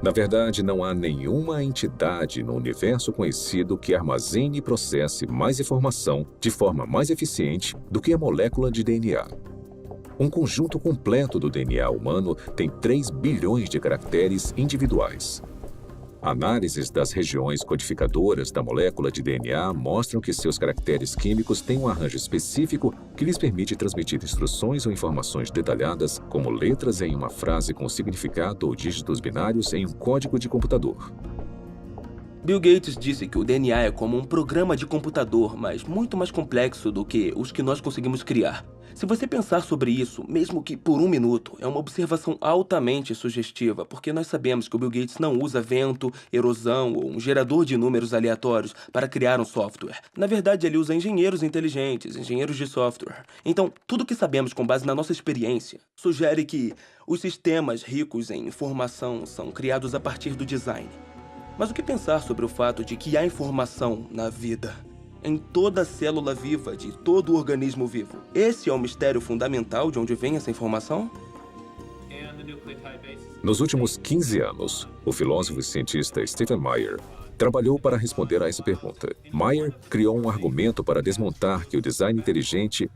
Na verdade, não há nenhuma entidade no universo conhecido que armazene e processe mais informação de forma mais eficiente do que a molécula de DNA. Um conjunto completo do DNA humano tem 3 bilhões de caracteres individuais. Análises das regiões codificadoras da molécula de DNA mostram que seus caracteres químicos têm um arranjo específico que lhes permite transmitir instruções ou informações detalhadas, como letras em uma frase com significado ou dígitos binários em um código de computador. Bill Gates disse que o DNA é como um programa de computador, mas muito mais complexo do que os que nós conseguimos criar. Se você pensar sobre isso, mesmo que por um minuto, é uma observação altamente sugestiva, porque nós sabemos que o Bill Gates não usa vento, erosão ou um gerador de números aleatórios para criar um software. Na verdade, ele usa engenheiros inteligentes, engenheiros de software. Então, tudo que sabemos com base na nossa experiência sugere que os sistemas ricos em informação são criados a partir do design. Mas o que pensar sobre o fato de que há informação na vida? Em toda célula viva de todo organismo vivo. Esse é o mistério fundamental de onde vem essa informação? Nos últimos 15 anos, o filósofo e cientista Stephen Meyer trabalhou para responder a essa pergunta. Meyer criou um argumento para desmontar que o design inteligente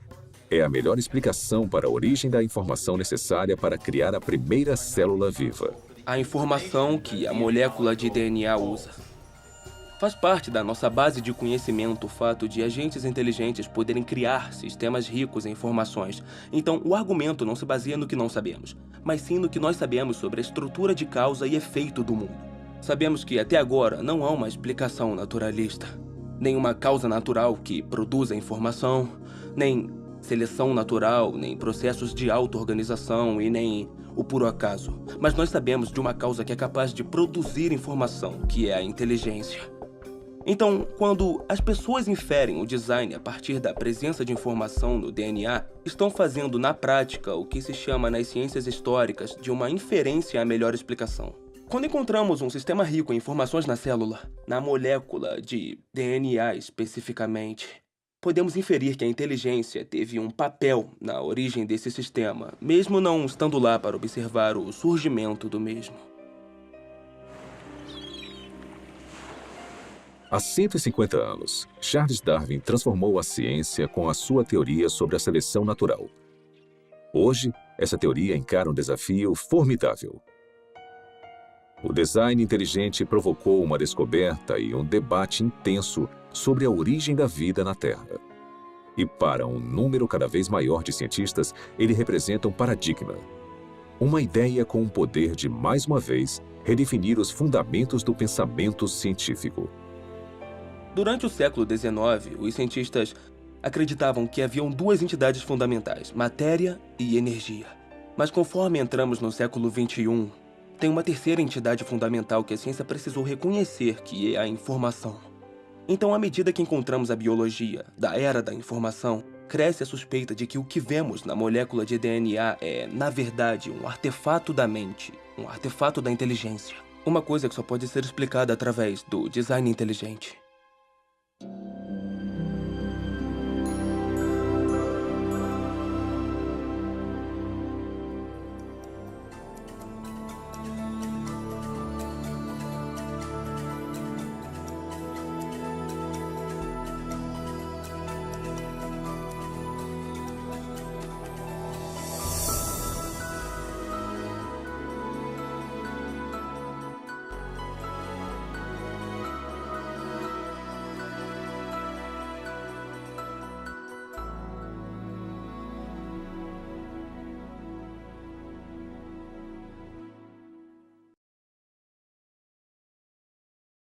é a melhor explicação para a origem da informação necessária para criar a primeira célula viva. A informação que a molécula de DNA usa. Faz parte da nossa base de conhecimento o fato de agentes inteligentes poderem criar sistemas ricos em informações. Então, o argumento não se baseia no que não sabemos, mas sim no que nós sabemos sobre a estrutura de causa e efeito do mundo. Sabemos que, até agora, não há uma explicação naturalista. Nem uma causa natural que produza informação, nem seleção natural, nem processos de auto-organização e nem o puro acaso. Mas nós sabemos de uma causa que é capaz de produzir informação, que é a inteligência. Então, quando as pessoas inferem o design a partir da presença de informação no DNA, estão fazendo na prática o que se chama nas ciências históricas de uma inferência à melhor explicação. Quando encontramos um sistema rico em informações na célula, na molécula de DNA especificamente, podemos inferir que a inteligência teve um papel na origem desse sistema, mesmo não estando lá para observar o surgimento do mesmo. Há 150 anos, Charles Darwin transformou a ciência com a sua teoria sobre a seleção natural. Hoje, essa teoria encara um desafio formidável. O design inteligente provocou uma descoberta e um debate intenso sobre a origem da vida na Terra. E para um número cada vez maior de cientistas, ele representa um paradigma. Uma ideia com o poder de, mais uma vez, redefinir os fundamentos do pensamento científico. Durante o século XIX, os cientistas acreditavam que haviam duas entidades fundamentais, matéria e energia. Mas conforme entramos no século XXI, tem uma terceira entidade fundamental que a ciência precisou reconhecer, que é a informação. Então, à medida que encontramos a biologia da era da informação, cresce a suspeita de que o que vemos na molécula de DNA é, na verdade, um artefato da mente, um artefato da inteligência. Uma coisa que só pode ser explicada através do design inteligente.